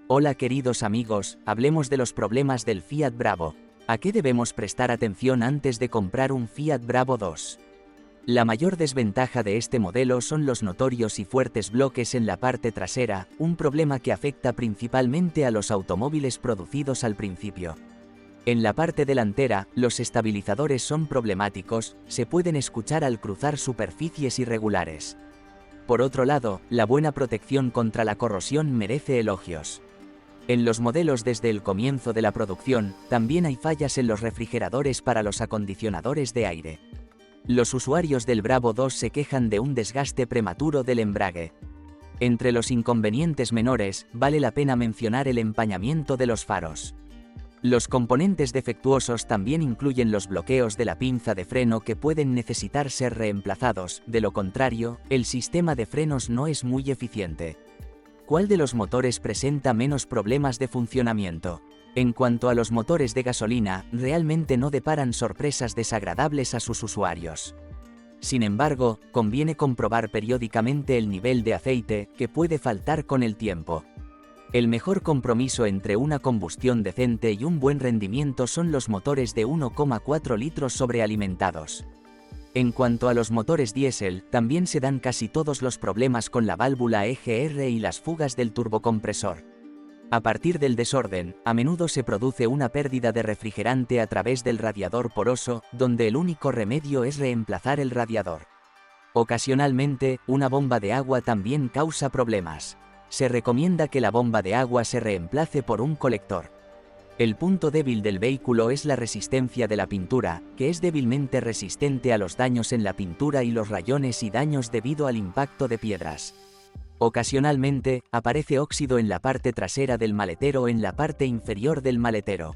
Hola queridos amigos, hablemos de los problemas del Fiat Bravo. ¿A qué debemos prestar atención antes de comprar un Fiat Bravo 2? La mayor desventaja de este modelo son los notorios y fuertes bloques en la parte trasera, un problema que afecta principalmente a los automóviles producidos al principio. En la parte delantera, los estabilizadores son problemáticos, se pueden escuchar al cruzar superficies irregulares. Por otro lado, la buena protección contra la corrosión merece elogios. En los modelos desde el comienzo de la producción, también hay fallas en los refrigeradores para los acondicionadores de aire. Los usuarios del Bravo 2 se quejan de un desgaste prematuro del embrague. Entre los inconvenientes menores, vale la pena mencionar el empañamiento de los faros. Los componentes defectuosos también incluyen los bloqueos de la pinza de freno que pueden necesitar ser reemplazados, de lo contrario, el sistema de frenos no es muy eficiente. ¿Cuál de los motores presenta menos problemas de funcionamiento? En cuanto a los motores de gasolina, realmente no deparan sorpresas desagradables a sus usuarios. Sin embargo, conviene comprobar periódicamente el nivel de aceite, que puede faltar con el tiempo. El mejor compromiso entre una combustión decente y un buen rendimiento son los motores de 1,4 litros sobrealimentados. En cuanto a los motores diésel, también se dan casi todos los problemas con la válvula EGR y las fugas del turbocompresor. A partir del desorden, a menudo se produce una pérdida de refrigerante a través del radiador poroso, donde el único remedio es reemplazar el radiador. Ocasionalmente, una bomba de agua también causa problemas. Se recomienda que la bomba de agua se reemplace por un colector. El punto débil del vehículo es la resistencia de la pintura, que es débilmente resistente a los daños en la pintura y los rayones y daños debido al impacto de piedras. Ocasionalmente, aparece óxido en la parte trasera del maletero o en la parte inferior del maletero.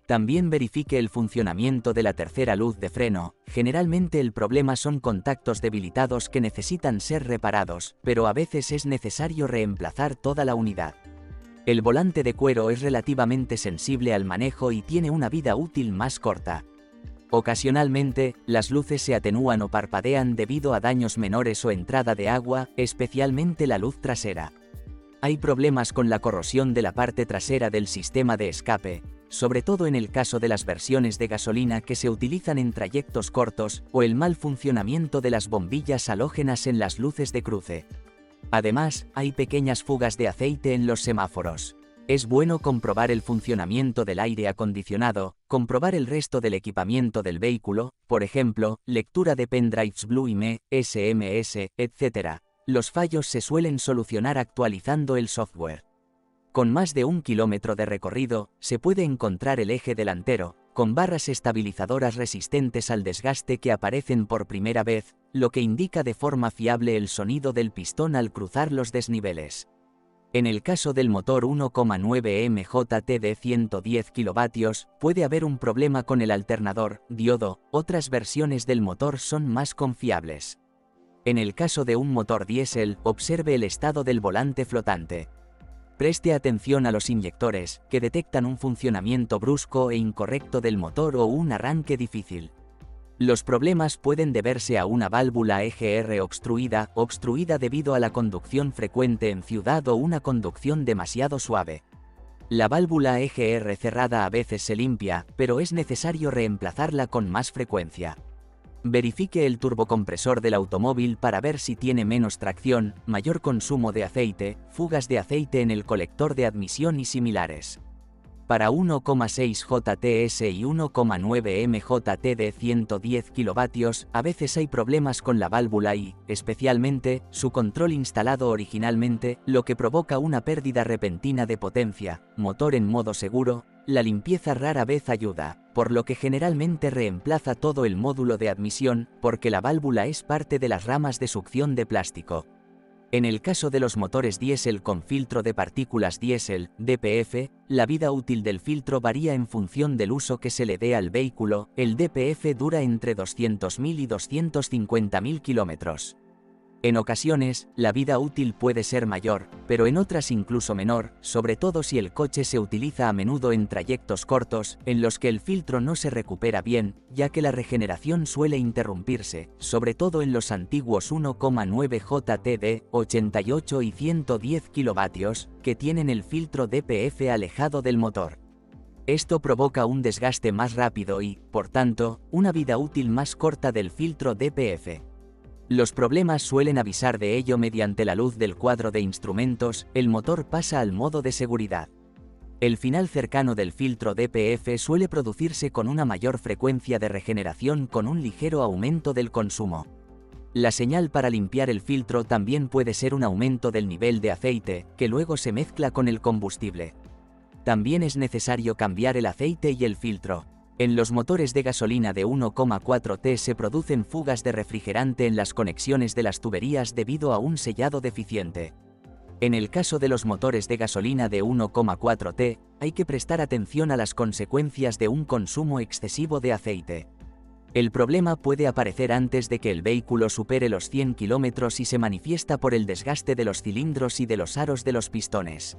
También verifique el funcionamiento de la tercera luz de freno. Generalmente el problema son contactos debilitados que necesitan ser reparados, pero a veces es necesario reemplazar toda la unidad. El volante de cuero es relativamente sensible al manejo y tiene una vida útil más corta. Ocasionalmente, las luces se atenúan o parpadean debido a daños menores o entrada de agua, especialmente la luz trasera. Hay problemas con la corrosión de la parte trasera del sistema de escape, sobre todo en el caso de las versiones de gasolina que se utilizan en trayectos cortos, o el mal funcionamiento de las bombillas halógenas en las luces de cruce. Además, hay pequeñas fugas de aceite en los semáforos. Es bueno comprobar el funcionamiento del aire acondicionado, comprobar el resto del equipamiento del vehículo, por ejemplo, lectura de pendrives Bluetooth, SMS, etc. Los fallos se suelen solucionar actualizando el software. Con más de 1 kilómetro de recorrido, se puede encontrar el eje delantero, con barras estabilizadoras resistentes al desgaste que aparecen por primera vez, lo que indica de forma fiable el sonido del pistón al cruzar los desniveles. En el caso del motor 1,9 MJT de 110 kW, puede haber un problema con el alternador, diodo. Otras versiones del motor son más confiables. En el caso de un motor diésel, observe el estado del volante flotante. Preste atención a los inyectores, que detectan un funcionamiento brusco e incorrecto del motor o un arranque difícil. Los problemas pueden deberse a una válvula EGR obstruida debido a la conducción frecuente en ciudad o una conducción demasiado suave. La válvula EGR cerrada a veces se limpia, pero es necesario reemplazarla con más frecuencia. Verifique el turbocompresor del automóvil para ver si tiene menos tracción, mayor consumo de aceite, fugas de aceite en el colector de admisión y similares. Para 1,6 JTS y 1,9 MJT de 110 kW, a veces hay problemas con la válvula y, especialmente, su control instalado originalmente, lo que provoca una pérdida repentina de potencia. Motor en modo seguro. La limpieza rara vez ayuda, por lo que generalmente reemplaza todo el módulo de admisión, porque la válvula es parte de las ramas de succión de plástico. En el caso de los motores diésel con filtro de partículas diésel, DPF, la vida útil del filtro varía en función del uso que se le dé al vehículo. El DPF dura entre 200.000 y 250.000 kilómetros. En ocasiones, la vida útil puede ser mayor, pero en otras incluso menor, sobre todo si el coche se utiliza a menudo en trayectos cortos, en los que el filtro no se recupera bien, ya que la regeneración suele interrumpirse, sobre todo en los antiguos 1,9 JT 88 y 110 kilovatios, que tienen el filtro DPF alejado del motor. Esto provoca un desgaste más rápido y, por tanto, una vida útil más corta del filtro DPF. Los problemas suelen avisar de ello mediante la luz del cuadro de instrumentos. El motor pasa al modo de seguridad. El final cercano del filtro DPF suele producirse con una mayor frecuencia de regeneración con un ligero aumento del consumo. La señal para limpiar el filtro también puede ser un aumento del nivel de aceite, que luego se mezcla con el combustible. También es necesario cambiar el aceite y el filtro. En los motores de gasolina de 1,4 T se producen fugas de refrigerante en las conexiones de las tuberías debido a un sellado deficiente. En el caso de los motores de gasolina de 1,4 T, hay que prestar atención a las consecuencias de un consumo excesivo de aceite. El problema puede aparecer antes de que el vehículo supere los 100 km y se manifiesta por el desgaste de los cilindros y de los aros de los pistones.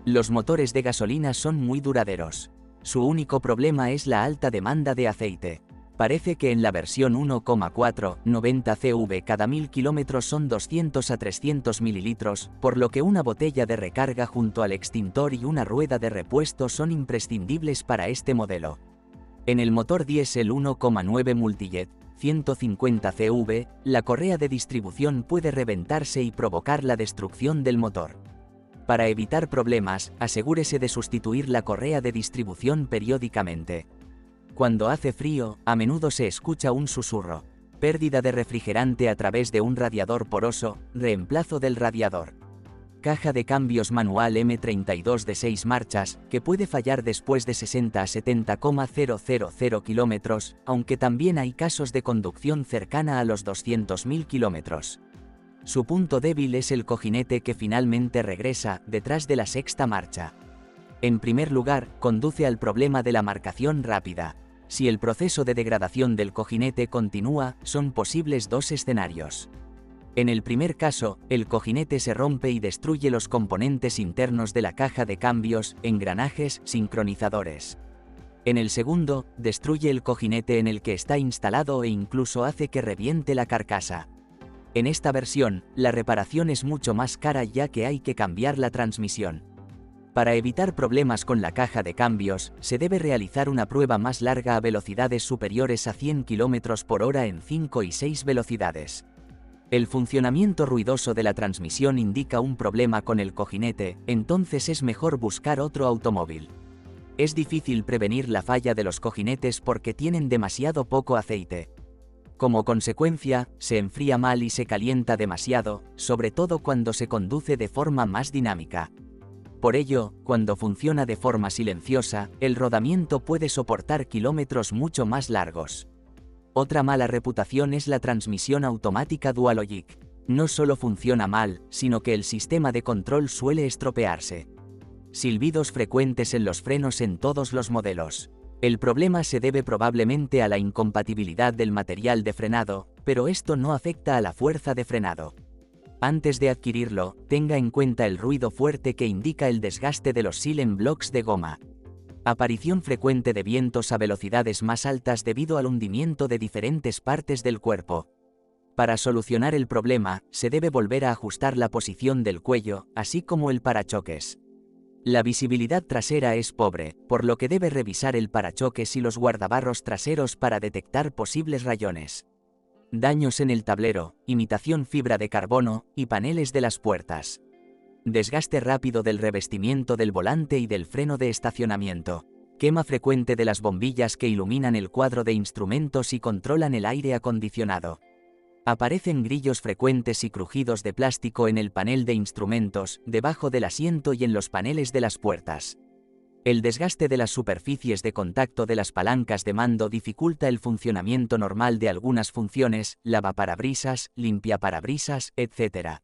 Los motores de gasolina son muy duraderos. Su único problema es la alta demanda de aceite. Parece que en la versión 1,4, 90 CV cada 1000 km son 200 a 300 ml, por lo que una botella de recarga junto al extintor y una rueda de repuesto son imprescindibles para este modelo. En el motor diésel 1,9 Multijet, 150 CV, la correa de distribución puede reventarse y provocar la destrucción del motor. Para evitar problemas, asegúrese de sustituir la correa de distribución periódicamente. Cuando hace frío, a menudo se escucha un susurro. Pérdida de refrigerante a través de un radiador poroso, reemplazo del radiador. Caja de cambios manual M32 de 6 marchas, que puede fallar después de 60 a 70,000 km, aunque también hay casos de conducción cercana a los 200.000 km. Su punto débil es el cojinete que finalmente regresa, detrás de la sexta marcha. En primer lugar, conduce al problema de la marcación rápida. Si el proceso de degradación del cojinete continúa, son posibles dos escenarios. En el primer caso, el cojinete se rompe y destruye los componentes internos de la caja de cambios, engranajes, sincronizadores. En el segundo, destruye el cojinete en el que está instalado e incluso hace que reviente la carcasa. En esta versión, la reparación es mucho más cara ya que hay que cambiar la transmisión. Para evitar problemas con la caja de cambios, se debe realizar una prueba más larga a velocidades superiores a 100 km por hora en 5 y 6 velocidades. El funcionamiento ruidoso de la transmisión indica un problema con el cojinete, entonces es mejor buscar otro automóvil. Es difícil prevenir la falla de los cojinetes porque tienen demasiado poco aceite. Como consecuencia, se enfría mal y se calienta demasiado, sobre todo cuando se conduce de forma más dinámica. Por ello, cuando funciona de forma silenciosa, el rodamiento puede soportar kilómetros mucho más largos. Otra mala reputación es la transmisión automática Dualogic. No solo funciona mal, sino que el sistema de control suele estropearse. Silbidos frecuentes en los frenos en todos los modelos. El problema se debe probablemente a la incompatibilidad del material de frenado, pero esto no afecta a la fuerza de frenado. Antes de adquirirlo, tenga en cuenta el ruido fuerte que indica el desgaste de los silent blocks de goma. Aparición frecuente de vientos a velocidades más altas debido al hundimiento de diferentes partes del cuerpo. Para solucionar el problema, se debe volver a ajustar la posición del cuello, así como el parachoques. La visibilidad trasera es pobre, por lo que debe revisar el parachoques y los guardabarros traseros para detectar posibles rayones. Daños en el tablero, imitación fibra de carbono y paneles de las puertas. Desgaste rápido del revestimiento del volante y del freno de estacionamiento. Quema frecuente de las bombillas que iluminan el cuadro de instrumentos y controlan el aire acondicionado. Aparecen grillos frecuentes y crujidos de plástico en el panel de instrumentos, debajo del asiento y en los paneles de las puertas. El desgaste de las superficies de contacto de las palancas de mando dificulta el funcionamiento normal de algunas funciones, lavaparabrisas, limpiaparabrisas, etc.